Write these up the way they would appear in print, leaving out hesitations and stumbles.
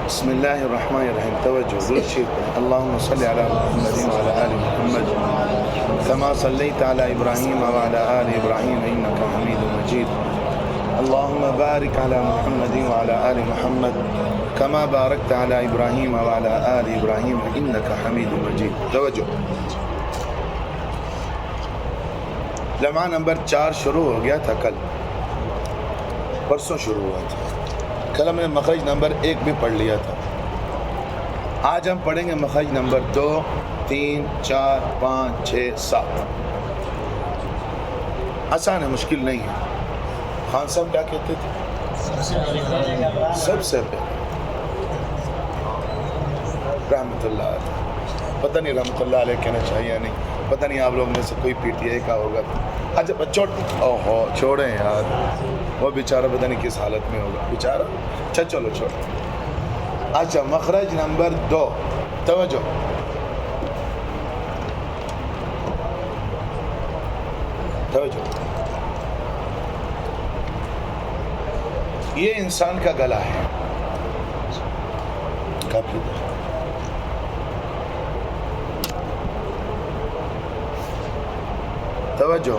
بسم اللہ الرحمن الرحیم. توجہ درود شریف پڑھیں. اللہم صلی علی محمد وعلی آل محمد کما صلیت علی ابراہیم وعلی آل ابراہیم انک حمید مجید. اللہم بارک علی محمد وعلی آل محمد کما بارکت علی ابراہیم وعلی آل ابراہیم انک حمید مجید. توجہ. لمحہ نمبر 4 شروع ہو گیا تھا کل، پرسوں شروع ہوا تھا. کل ہم نے مخرج نمبر 1 بھی پڑھ لیا تھا. آج ہم پڑھیں گے مخرج نمبر 2 3 4 5 6 7. آسان ہے، مشکل نہیں ہے. خان صاحب کیا کہتے تھے؟ سب سے پہلے رحمت اللہ علیہ. پتہ نہیں رحمت اللہ علیہ کہنا چاہیے یا نہیں، پتہ نہیں آپ لوگ میں سے کوئی پی ٹی آئی کا ہوگا. اچھا اوہو چھوڑیں یار، وہ بیچارہ پتہ نہیں کس حالت میں ہوگا بیچارہ. اچھا چلو چھوڑیں. اچھا مخرج نمبر 2. توجہ. توجہ. یہ انسان کا گلا ہے. کافی توجہ.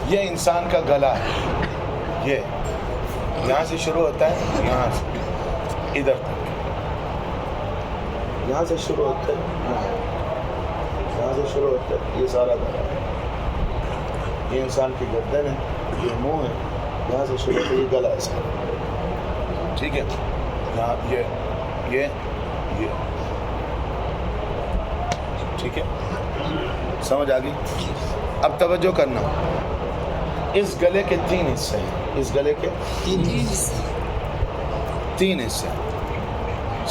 یہ انسان کا گلا ہے. یہ یہاں سے شروع ہوتا ہے، یہاں سے ادھر تک، یہاں سے شروع ہوتا ہے، یہاں سے شروع ہوتا ہے. یہ سارا گلا ہے. یہ انسان کی گردن ہے، یہ منہ ہے، یہاں سے شروع ہوتا ہے. یہ گلا ہے سارا. ٹھیک ہے. یہاں یہ ٹھیک ہے. سمجھ آ گئی؟ اب توجہ کرنا. اس گلے کے 3 حصے ہیں. اس گلے کے 3 حصے.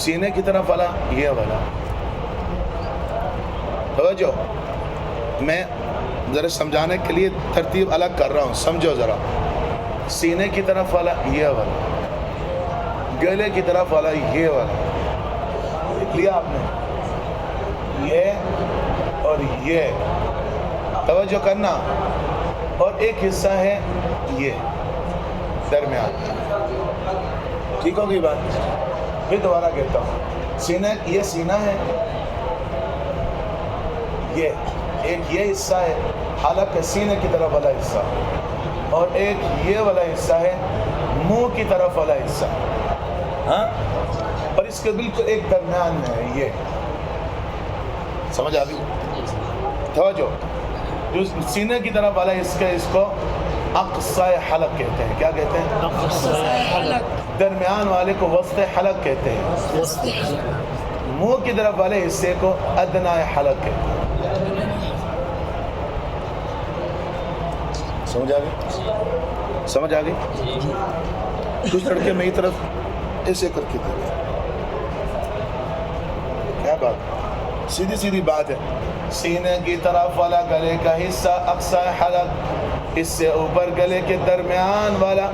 سینے کی طرف والا یہ والا. توجہ. میں ذرا سمجھانے کے لیے ترتیب الگ کر رہا ہوں، سمجھو ذرا. سینے کی طرف والا یہ والا، گلے کی طرف والا یہ والا. دیکھ لیا آپ نے؟ یہ اور یہ. توجہ کرنا. اور ایک حصہ ہے یہ درمیان. ٹھیک ہوگی بات؟ پھر دوبارہ کہتا ہوں. سینہ، یہ سینہ ہے، یہ ایک یہ حصہ ہے حالانکہ سینے کی طرف والا حصہ، اور ایک یہ والا حصہ ہے منہ کی طرف والا حصہ. ہاں، اور اس کے بالکل ایک درمیان میں ہے یہ. سمجھ آ گئی؟ توجہ. جو سینے کی طرف والا اس کو اقصی حلق کہتے ہیں. کیا کہتے ہیں؟ اقصی حلق. درمیان والے کو وسط حلق کہتے ہیں. منہ کی طرف والے حصے کو ادنی حلق کہتے ہیں. سمجھ آ گئی؟ سمجھ آ گئی؟ کچھ لڑکے میری طرف ایسے کر کے دے. کیا بات؟ سیدھی سیدھی بات ہے. سینے کی طرف والا گلے کا حصہ اقصی حلق، اس سے اوپر گلے کے درمیان والا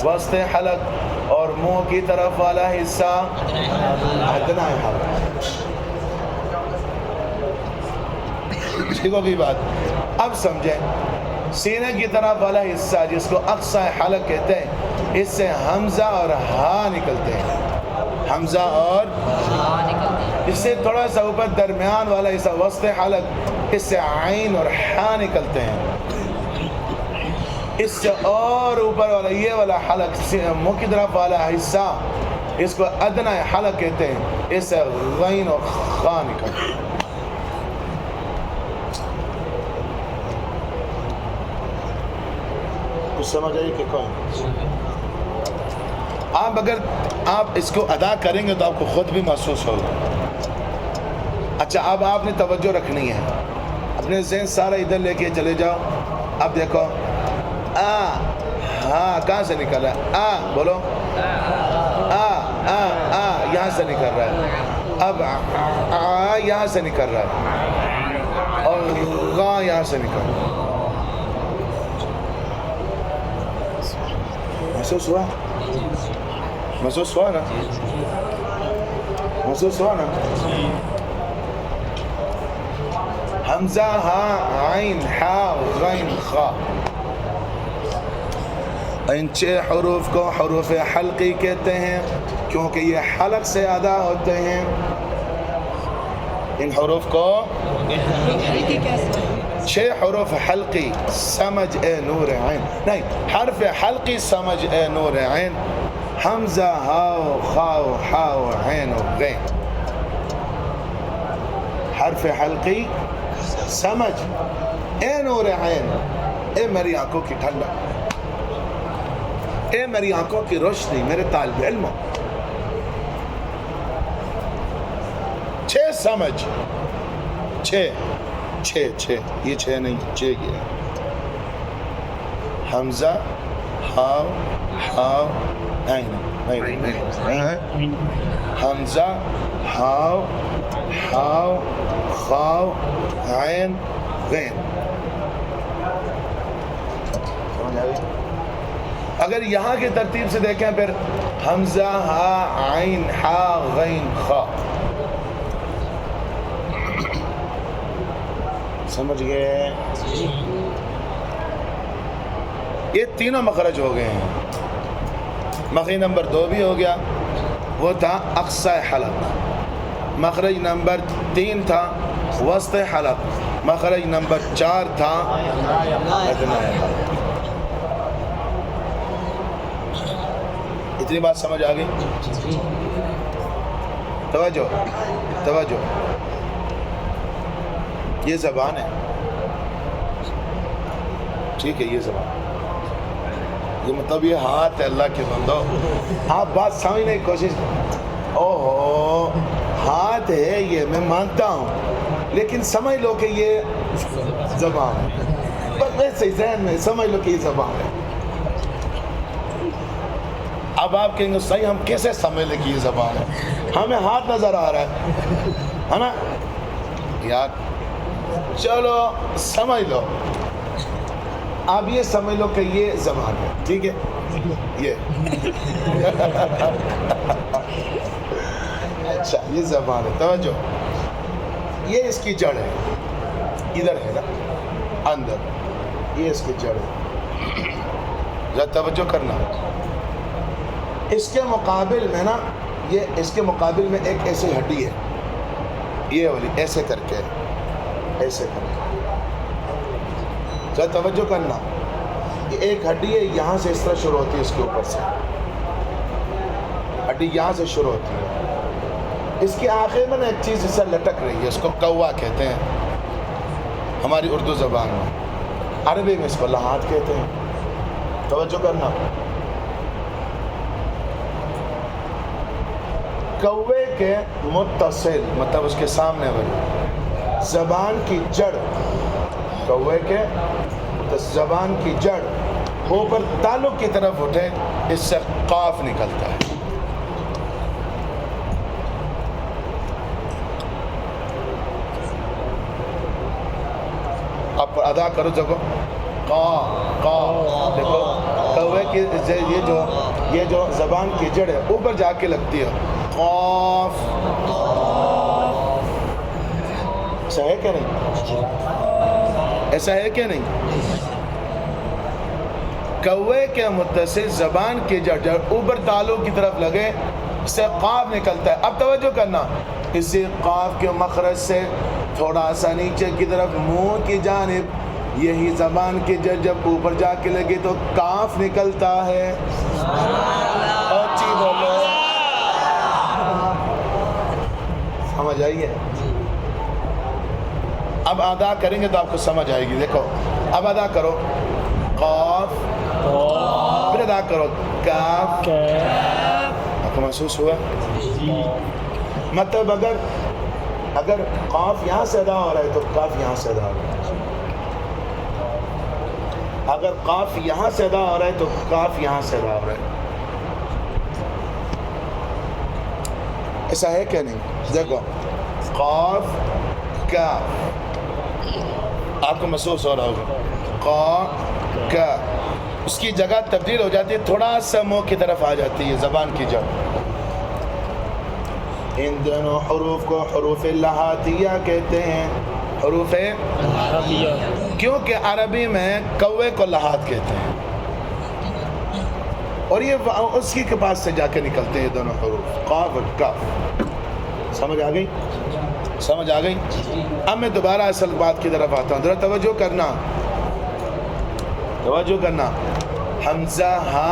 وسط حلق، اور منہ کی طرف والا حصہ ادنی حلق. ٹھیک ہوگی بات؟ اب سمجھیں. سینے کی طرف والا حصہ جس کو اقصی حلق کہتے ہیں، اس سے حمزہ اور ہا نکلتے ہیں. حمزہ اور اس سے تھوڑا سا اوپر درمیان والا حصہ وسط حلق، اس سے عین اور حا نکلتے ہیں. اس سے اور اوپر والا یہ والا حلق منہ کی طرف والا حصہ، اس کو ادنی حلق کہتے ہیں، اس سے غین اور خا نکلتے ہیں. کچھ سمجھ آئی کہ کون؟ آپ اگر آپ اس کو ادا کریں گے تو آپ کو خود بھی محسوس ہوگا. اچھا اب آپ نے توجہ رکھنی ہے. اپنے ذہن سارا ادھر لے کے چلے جاؤ. اب دیکھو ہاں کہاں سے نکل رہا ہے؟ بولو. یہاں سے نکل رہا ہے. اب یہاں سے نکل رہا ہے، اور غا یہاں سے نکل رہا ہے. محسوس ہوا؟ محسوس ہوا نا؟ محسوس ہوا نا؟ حمزہ ہا عین ہا غین خا. ان 6 حروف کو حروف حلقی کہتے ہیں کیونکہ یہ حلق سے ادا ہوتے ہیں. ان حروف کو 6 حروف حلقی سمجھ اے نور عین, نہیں, حرف حلقی سمجھ اے نور عین, حمزہ ہاؤ خاؤ حاؤ عین و غین. حرف حلقی سمجھ اے نور عین, اے میری آنکھوں کی ٹھنڈک, اے میری آنکھوں کی روشنی, میرے طالب علموں. 6 سمجھ, 6 یہ 6 نہیں, 6 یہ حمزہ ہاؤ حاؤ عین, حمزہ ہاؤ حاؤ خاؤ عین غین. اگر یہاں کی ترتیب سے دیکھیں پھر حمزہ ہا عین ہا غین خا, سمجھ گئے؟ یہ تینوں مخرج ہو گئے ہیں. مخرج نمبر 2 بھی ہو گیا, وہ تھا اقصی حلق. مخرج نمبر 3 تھا وسط حلق. مخرج نمبر 4 تھا ادنی حلق. اتنی بات سمجھ آ گئی؟ توجہ, یہ زبان ہے, ٹھیک ہے, یہ زبان, یہ مطلب یہ ہاتھ ہے. اللہ کے بندو, آپ بات سمجھنے کی کوشش, اوہو ہاتھ ہے یہ میں مانتا ہوں, لیکن سمجھ لو کہ یہ زبان ہے. بس ویسے ذہن میں سمجھ لو کہ یہ زبان ہے. اب آپ کہیں گے صحیح ہم کیسے سمجھ لیں کہ یہ زبان ہے؟ ہمیں ہاتھ نظر آ رہا ہے نا یار, چلو سمجھ لو, اب یہ سمجھ لو کہ یہ زبان ہے, ٹھیک ہے, یہ اچھا یہ زبان ہے. توجہ, یہ اس کی جڑ ہے, ادھر ہے نا اندر, یہ اس کی جڑ ہے. ذرا توجہ کرنا. اس کے مقابل میں نا, یہ اس کے مقابل میں ایک ایسی ہڈی ہے, یہ والی, ایسے کر کے, ایسے کر کے, ذرا توجہ کرنا. یہ ایک ہڈی ہے, یہاں سے اس طرح شروع ہوتی ہے, اس کے اوپر سے ہڈی یہاں سے شروع ہوتی ہے. اس کے آخر میں نا ایک چیز اس سے لٹک رہی ہے, اس کو کوا کہتے ہیں ہماری اردو زبان میں. عربی میں اس کو لحاظ کہتے ہیں. توجہ کرنا. کوے کے متصل مطلب اس کے سامنے والی زبان کی جڑ, کوے کے زبان کی جڑ اوپر تعلق کی طرف اٹھے, اس سے قاف نکلتا ہے. اب ادا کرو جگہ قا, دیکھو کوے کی یہ جو زبان کی جڑ ہے اوپر جا کے لگتی ہے, قاف. ایسا ہے کیا نہیں؟ ایسا ہے کیا نہیں؟ کوے کے متصل زبان کی جڑ اوپر تعلق کی طرف لگے, اس سے قاف نکلتا ہے. اب توجہ کرنا, اسی قاف کے مخرج سے تھوڑا سا نیچے کی طرف منہ کی جانب یہی زبان کی جڑ جب اوپر جا کے لگے تو کاف نکلتا ہے. اچھی بولو, سمجھ آئی ہے؟ اب ادا کریں گے تو آپ کو سمجھ آئے گی. دیکھو اب ادا کرو قاف, پھر ادا کرو کاف. آپ کو محسوس ہوا؟ مطلب اگر قاف یہاں سے ادا ہو رہا ہے تو کاف یہاں سے ادا ہو رہا ہے, اگر قاف یہاں سے ادا ہو رہا ہے تو کاف یہاں سے ادا ہو رہا ہے. ایسا ہے کیا نہیں؟ دیکھو قاف کاف, آپ کو محسوس ہو رہا ہوگا. قا کا اس کی جگہ تبدیل ہو جاتی ہے, تھوڑا سا منہ کی طرف آ جاتی ہے زبان کی جڑ. ان دونوں حروف کو حروف لحاظیہ کہتے ہیں. حروف کیونکہ عربی میں کوے کو لحاظ کہتے ہیں. اور یہ اس کی کے پاس سے جا کے نکلتے ہیں دونوں حروف قاف اور کاف. سمجھ آ گئی؟ سمجھ آ گئی؟ اب میں دوبارہ اصل بات کی طرف آتا ہوں. ذرا توجہ کرنا، توجہ کرنا. حمزہ ہا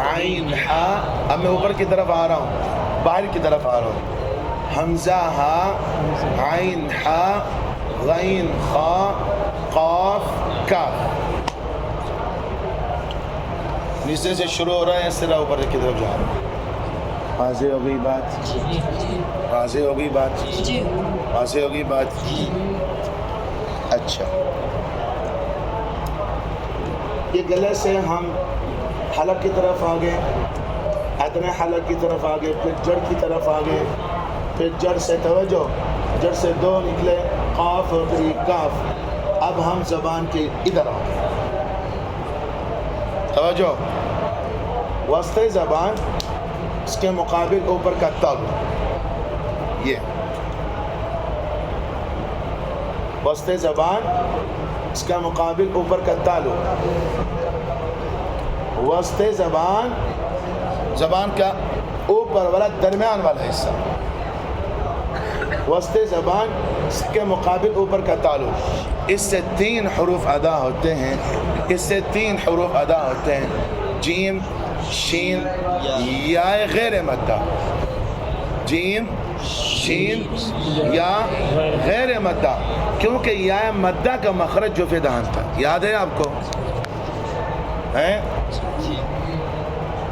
عین ہا. اب میں اوپر کی طرف آ رہا ہوں، باہر کی طرف آ رہا ہوں. حمزہ ہا عین ہا غین خا قاف کاف. نیچے سے شروع ہو رہا ہے، اس طرح اوپر کی طرف جا رہا ہے. واضح ہو گئی بات؟ واضح ہو گئی بات؟ واضح ہو گئی بات؟ اچھا، یہ گلے سے ہم حلق کی طرف آگے، ادنی حلق کی طرف آگے، پھر جڑ کی طرف آگے، پھر جڑ سے توجہ، جڑ سے دو نکلے قاف اور پھر کاف. اب ہم زبان کے ادھر آؤ، توجہ. وسط زبان، اس کے مقابل اوپر کا تالو، یہ وسط زبان، اس کا مقابل اوپر کا تالو. وسط زبان، زبان کا اوپر والا درمیان والا حصہ، وسط زبان، اس کے مقابل اوپر کا تالو. اس سے 3 حروف ادا ہوتے ہیں، اس سے 3 حروف ادا ہوتے ہیں. جیم شین یا غیر مدہ. جیم شین یا غیر مدہ، کیونکہ یا مدہ کا مخرج جو فدان تھا، یاد ہے آپ کو؟ ہیں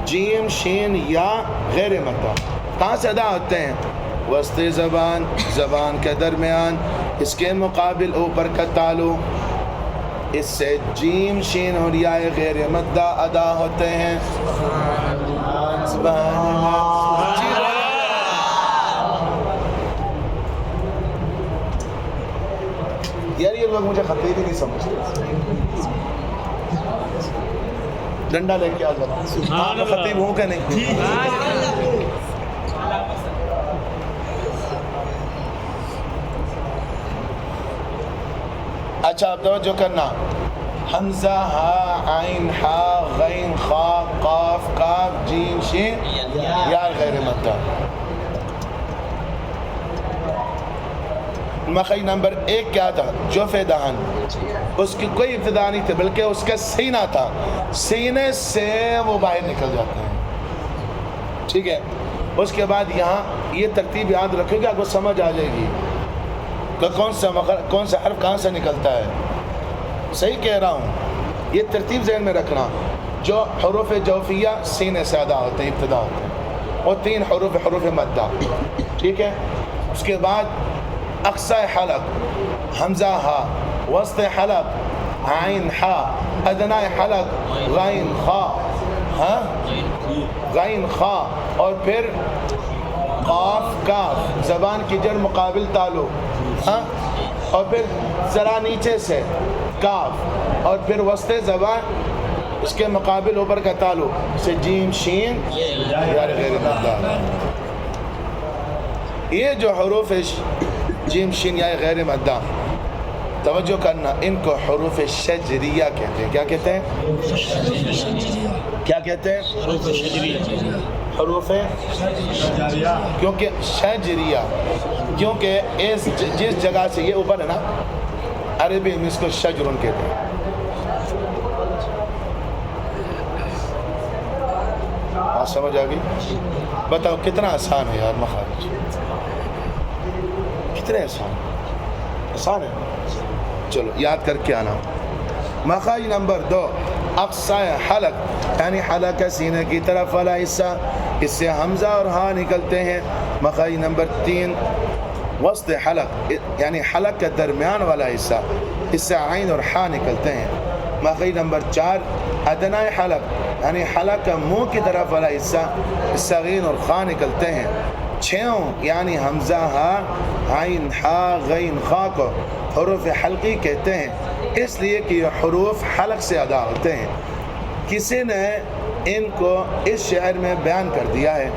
جیم شین یا غیر مدہ کہاں سے ادا ہوتے ہیں؟ وسط زبان، زبان کے درمیان، اس کے مقابل اوپر کا تالو. اس سے جیم شین اور یا غیر مدہ ادا ہوتے ہیں. سبحان اللہ. یار یہ لوگ مجھے خطیب ہی نہیں سمجھتے. ڈنڈا لے کے آ جانا، میں خطیب ہوں کہ نہیں؟ اچھا اب توجہ کرنا. حمزہ ہا عین ہا غین خا قاف کاف جیم شین یا غیر مدہ. مخرج نمبر 1 کیا تھا؟ جوف دہن. اس کی کوئی ابتدا نہیں تھی، بلکہ اس کا سینہ تھا. سینے سے وہ باہر نکل جاتے ہیں. ٹھیک ہے. اس کے بعد یہاں یہ ترتیب یاد رکھو گے، آپ کو سمجھ آ جائے گی کہ کون سا حرف کہاں سے نکلتا ہے. صحیح کہہ رہا ہوں، یہ ترتیب ذہن میں رکھنا. جو حروف جوفیہ سینے سے ادا ہوتے ہیں، ابتدا ہوتے ہیں، اور 3 حروف مدہ. ٹھیک ہے. اس کے بعد اقصی حلق حمزہ ہا، وسط حلق عین ہا، ادنی حلق غین خا، ہاں غین خا، اور پھر قاف کاف، زبان کی جڑ مقابل تالو، ہاں، اور پھر ذرا نیچے سے کاف، اور پھر وسط زبان، اس کے مقابل اوپر کا تالو سے جیم شین یا غیر مدہ. یہ جو حروف جیم شین یا غیر مدہ، توجہ کرنا، ان کو حروف شجریہ کہتے ہیں. کیا کہتے ہیں؟ کیا کہتے ہیں؟ حروف شجریہ. کیونکہ شجریہ، کیونکہ جس جگہ سے یہ اوپر ہے نا، عربی میں اس کو شجرن کہتے ہیں. بات سمجھ آ گئی؟ بتاؤ کتنا آسان ہے یار مخارج، کتنے آسان ہے. چلو یاد کر کے آنا. مخرج نمبر 2 اقصی حلق، یعنی حلق سینے کی طرف والا حصہ، اس سے حمزہ اور ہا نکلتے ہیں. مخرج نمبر 3 وسط حلق، یعنی حلق کا درمیان والا حصہ، اس سے عین اور ہا نکلتے ہیں. مخرج نمبر 4 ادنی حلق، یعنی حلق کا منہ کی طرف والا حصہ، اس سے غین اور خا نکلتے ہیں. 6 یعنی حمزہ ہا عین ہا غین خا کو حروف حلقی کہتے ہیں، اس لیے کہ یہ حروف حلق سے ادا ہوتے ہیں. کسی نے ان کو اس شعر میں بیان کر دیا ہے.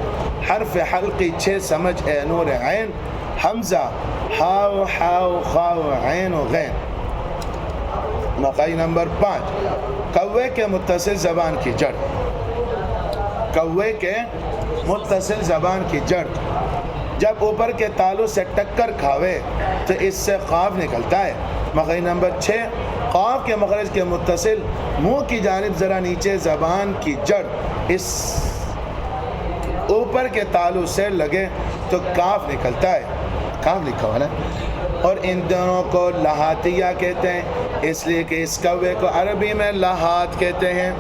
حرف حلقی 6 سمجھ اے نور عین، حمزہ ہا حا خا عین و غین. مخرج نمبر 5 کوے کے متصل زبان کی جڑ، کوے کے متصل زبان کی جڑ جب اوپر کے تالو سے ٹکر کھاوے تو اس سے قاف نکلتا ہے۔ مخرج نمبر 6، قاف کے مخرج کے متصل منہ کی جانب ذرا نیچے زبان کی جڑ اس اوپر کے تالو سے لگے تو کاف نکلتا ہے، کاف لکھا ہوا نا، اور ان دونوں کو لہاتیہ کہتے ہیں، اس لیے کہ اس کوے کو عربی میں لہات کہتے ہیں۔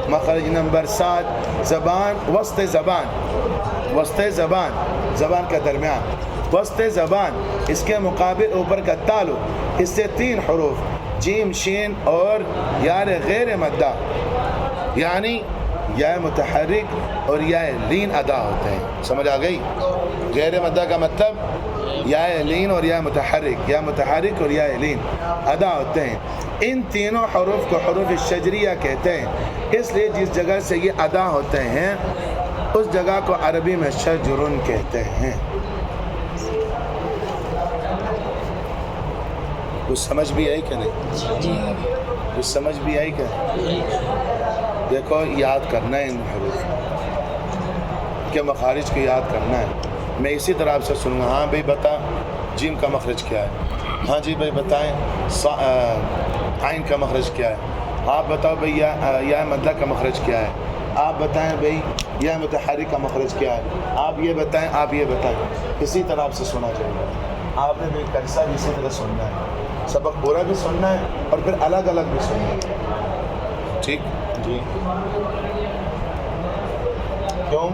مخرج نمبر 7، زبان وسط زبان، وسط زبان زبان کا درمیان، وسط زبان اس کے مقابل اوپر کا تالو، اس سے 3 حروف جیم شین اور یا غیر مدہ یعنی یا متحرک اور یا لین ادا ہوتے ہیں۔ سمجھ آ گئی؟ غیر مدہ کا مطلب یا لین اور یا متحرک اور یا لین ادا ہوتے ہیں۔ ان تینوں حروف کو حروف شجریہ کہتے ہیں، اس لیے جس جگہ سے یہ ادا ہوتے ہیں اس جگہ کو عربی میں شجرن کہتے ہیں۔ کچھ سمجھ بھی آئی کہ نہیں؟ کچھ سمجھ بھی آئی کہ دیکھو یاد کرنا ہے ان حروف کے مخارج کو یاد کرنا ہے۔ میں اسی طرح آپ سے سنوں گا، ہاں بھائی بتا جیم کا مخرج کیا ہے، ہاں جی بھائی بتائیں عین کا مخرج کیا ہے، آپ بتاؤ بھائی یا مدہ کا مخرج کیا ہے، آپ بتائیں بھائی یا متحرک کا مخرج کیا ہے، آپ یہ بتائیں، آپ یہ بتائیں۔ اسی طرح آپ سے سنا جائے گا، آپ نے بھی قصہ بھی اسی طرح سننا ہے، سبق پورا بھی سننا ہے اور پھر الگ الگ بھی سننا ہے، ٹھیک؟ جی کیوں؟